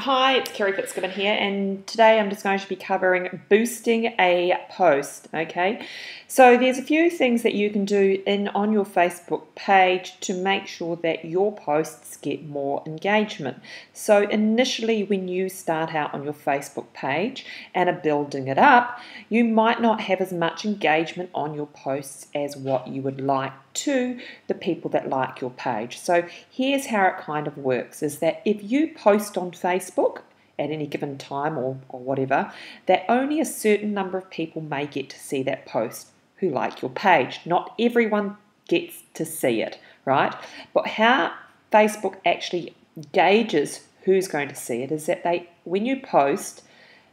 Hi, it's Kerry Fitzgibbon here, and today I'm just going to be covering boosting a post. Okay, so there's a few things that you can do on your Facebook page to make sure that your posts get more engagement. So initially, when you start out on your Facebook page and are building it up, you might not have as much engagement on your posts as what you would like to the people that like your page. So here's how it kind of works, is that if you post on Facebook at any given time or whatever, that only a certain number of people may get to see that post who like your page. Not everyone gets to see it, right? But how Facebook actually gauges who's going to see it is that when you post,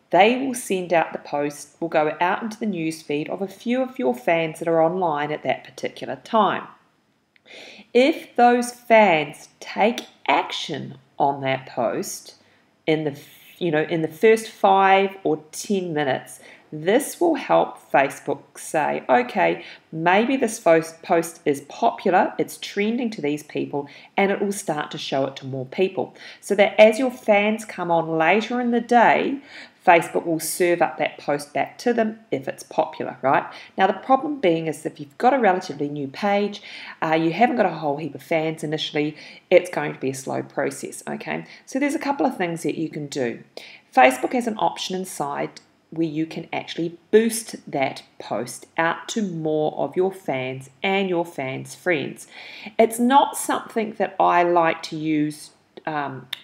they will send out the post, will go out into the newsfeed of a few of your fans that are online at that particular time. If those fans take action on that post in the first 5 or 10 minutes, this will help Facebook say, okay, maybe this post is popular, it's trending to these people, and it will start to show it to more people. So that as your fans come on later in the day, Facebook will serve up that post back to them if it's popular, right? Now, the problem being is if you've got a relatively new page, you haven't got a whole heap of fans initially, it's going to be a slow process, okay? So there's a couple of things that you can do. Facebook has an option inside where you can actually boost that post out to more of your fans and your fans' friends. It's not something that I like to use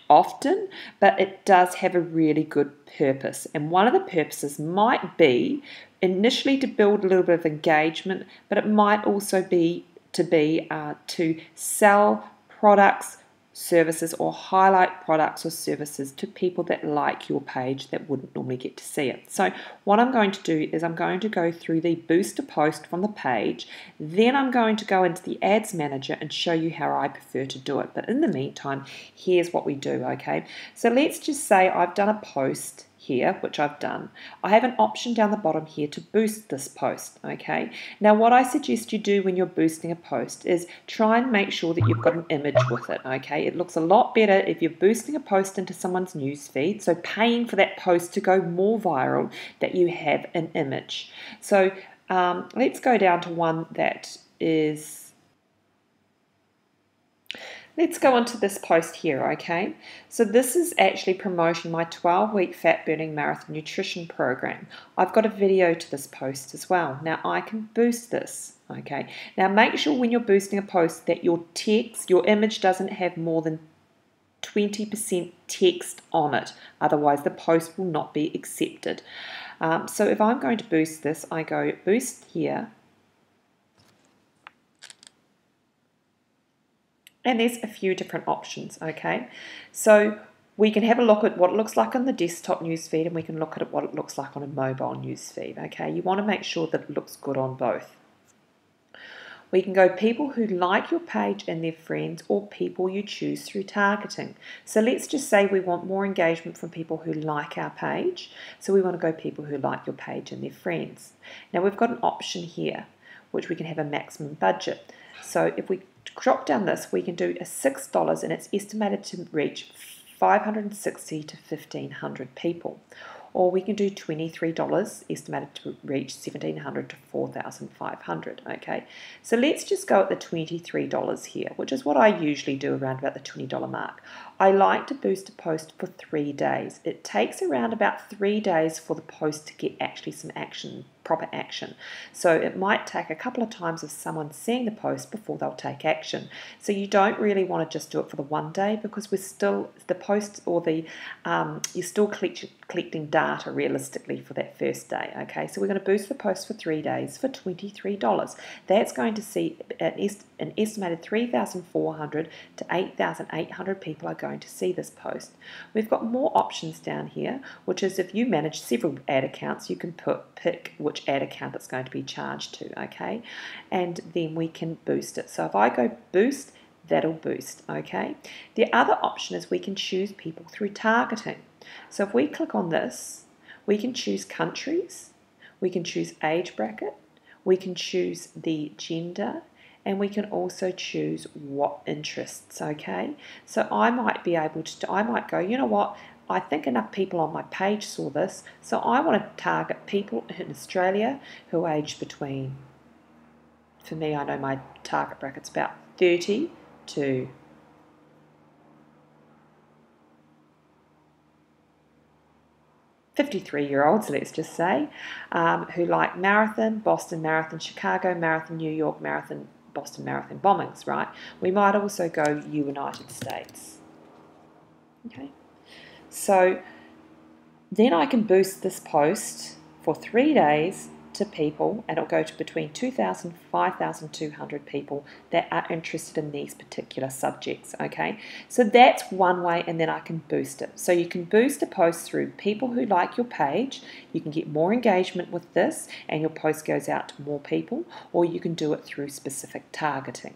often, but it does have a really good purpose. And one of the purposes might be initially to build a little bit of engagement, but it might also be to sell products, services, or highlight products or services to people that like your page that wouldn't normally get to see it. So what I'm going to do is I'm going to go through the booster post from the page, then I'm going to go into the ads manager and show you how I prefer to do it. But in the meantime, here's what we do, okay? So let's just say I've done a post here, which I've done. I have an option down the bottom here to boost this post, okay? Now what I suggest you do when you're boosting a post is try and make sure that you've got an image with it, okay? It looks a lot better if you're boosting a post into someone's newsfeed, so paying for that post to go more viral, that you have an image. So let's go down to one that is... Let's go on to this post here, okay? So this is actually promoting my 12-week fat burning marathon nutrition program. I've got a video to this post as well. Now I can boost this, okay? Now make sure when you're boosting a post that your text, your image doesn't have more than 20% text on it. Otherwise the post will not be accepted. So if I'm going to boost this, I go boost here. And there's a few different options, okay? So we can have a look at what it looks like on the desktop newsfeed, and we can look at what it looks like on a mobile newsfeed, okay? You want to make sure that it looks good on both. We can go people who like your page and their friends, or people you choose through targeting. So let's just say we want more engagement from people who like our page. So we want to go people who like your page and their friends. Now we've got an option here, which we can have a maximum budget. So if we drop down this, we can do a $6 and it's estimated to reach 560 to 1,500 people. Or we can do $23, estimated to reach 1,700 to 4,500, okay? So let's just go at the $23 here, which is what I usually do around about the $20 mark. I like to boost a post for 3 days. It takes around about 3 days for the post to get actually some action, proper action. So it might take a couple of times of someone seeing the post before they'll take action. So you don't really want to just do it for the 1 day, because we're still, the post or the, you're still collecting data realistically for that first day, okay? So we're going to boost the post for 3 days for $23. That's going to see an estimated 3,400 to 8,800 people are going to see this post. We've got more options down here, which is if you manage several ad accounts, you can pick which ad account it's going to be charged to, okay? And then we can boost it. So if I go boost, that'll boost, okay? The other option is we can choose people through targeting. So if we click on this, we can choose countries, we can choose age bracket, we can choose the gender, and we can also choose what interests, okay? So I might be able to, I might go, you know what, I think enough people on my page saw this, so I want to target people in Australia who are aged between, for me, I know my target bracket's about 30 to 53-year-olds, let's just say, who like marathon, Boston Marathon, Chicago Marathon, New York Marathon, Boston Marathon bombings, right? We might also go United States. Okay, so then I can boost this post for 3 days to people, and it'll go to between 2,000 and 5,200 people that are interested in these particular subjects, okay? So that's one way, and then I can boost it. So you can boost a post through people who like your page, you can get more engagement with this, and your post goes out to more people, or you can do it through specific targeting.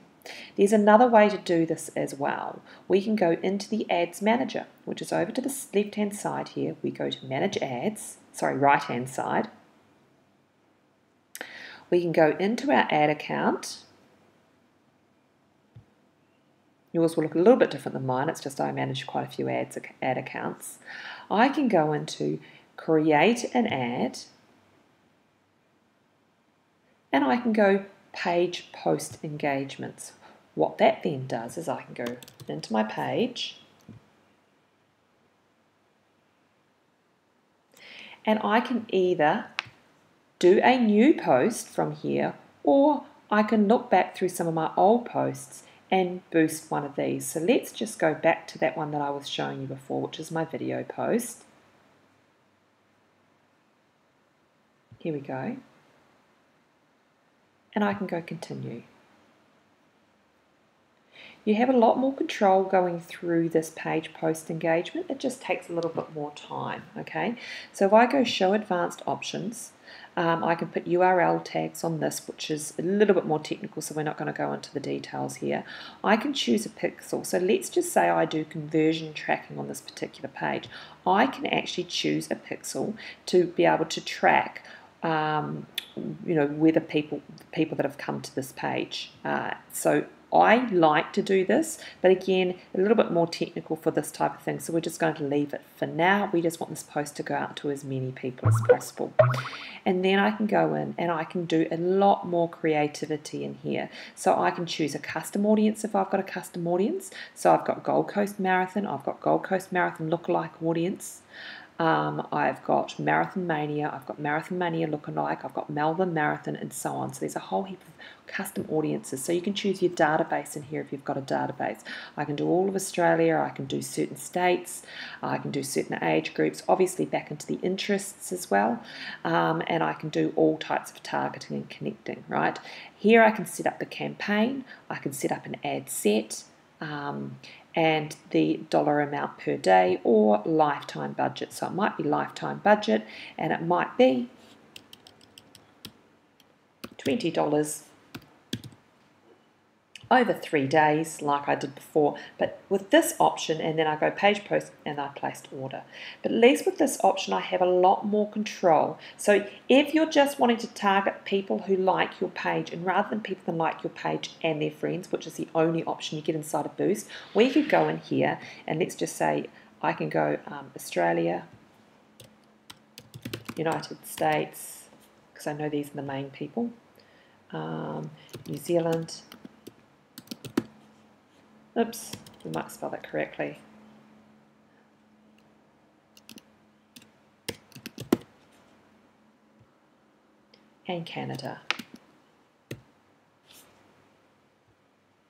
There's another way to do this as well. We can go into the Ads Manager, which is over to the left-hand side here. We go to Manage Ads, right-hand side. We can go into our ad account. Yours will look a little bit different than mine. It's just I manage quite a few ad accounts. I can go into Create an Ad, and I can go Page Post Engagements. What that then does is I can go into my page, and I can either do a new post from here, or I can look back through some of my old posts and boost one of these. So let's just go back to that one that I was showing you before, which is my video post. Here we go. And I can go continue. You have a lot more control going through this page post engagement. It just takes a little bit more time, okay? So if I go show advanced options, I can put URL tags on this, which is a little bit more technical, so we're not going to go into the details here. I can choose a pixel. So let's just say I do conversion tracking on this particular page. I can actually choose a pixel to be able to track whether people that have come to this page. So I like to do this, but again, a little bit more technical for this type of thing, so we're just going to leave it for now. We just want this post to go out to as many people as possible. And then I can go in and I can do a lot more creativity in here. So I can choose a custom audience if I've got a custom audience. So I've got Gold Coast Marathon, I've got Gold Coast Marathon lookalike audience. I've got Marathon Mania, I've got Marathon Mania lookalike, I've got Melbourne Marathon, and so on. So there's a whole heap of custom audiences. So you can choose your database in here if you've got a database. I can do all of Australia, I can do certain states, I can do certain age groups, obviously back into the interests as well, and I can do all types of targeting and connecting, right? Here I can set up the campaign, I can set up an ad set, and the dollar amount per day or lifetime budget. So it might be lifetime budget, and it might be $20 over 3 days like I did before, but with this option, and then I go page post and I placed order. But at least with this option I have a lot more control. So if you're just wanting to target people who like your page, and rather than people that like your page and their friends, which is the only option you get inside a boost, we could go in here and let's just say I can go Australia, United States, because I know these are the main people, New Zealand, oops, we might spell that correctly. And Canada.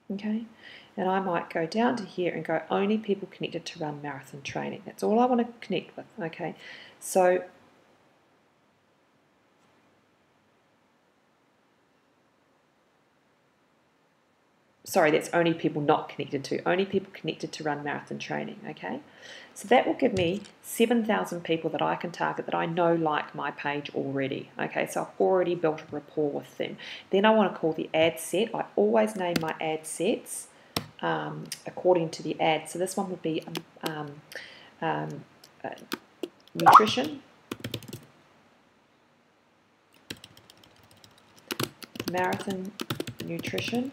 Okay, and I might go down to here and go only people connected to run marathon training. That's all I want to connect with. Okay, so sorry, that's only people not connected to, only people connected to run marathon training, okay? So that will give me 7,000 people that I can target that I know like my page already, okay? So I've already built a rapport with them. Then I want to call the ad set. I always name my ad sets according to the ad. So this one would be nutrition, marathon nutrition.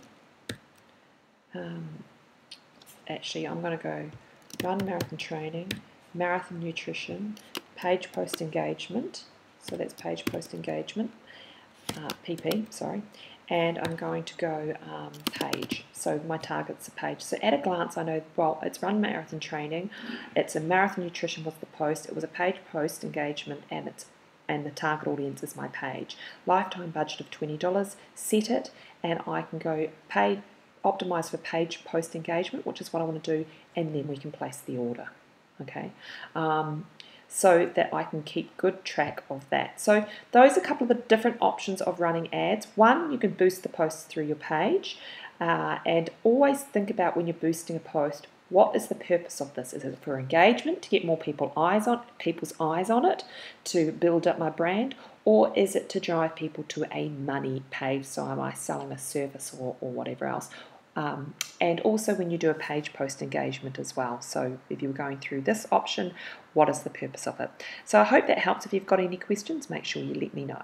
Actually, I'm going to go run marathon training, Marathon Nutrition, page post engagement. So that's page post engagement, PP, sorry. And I'm going to go page. So my target's a page. So at a glance, I know, well, it's run marathon training. It's a marathon nutrition was the post. It was a page post engagement, and the target audience is my page. Lifetime budget of $20. Set it, and I can go pay, optimize for page post engagement, which is what I want to do, and then we can place the order. Okay. So that I can keep good track of that. So those are a couple of the different options of running ads. One, you can boost the posts through your page, and always think about when you're boosting a post, what is the purpose of this? Is it for engagement, to get more people's eyes on it, to build up my brand, or is it to drive people to a money page? So am I selling a service or whatever else? And also when you do a page post engagement as well. So if you were going through this option, what is the purpose of it? So I hope that helps. If you've got any questions, make sure you let me know.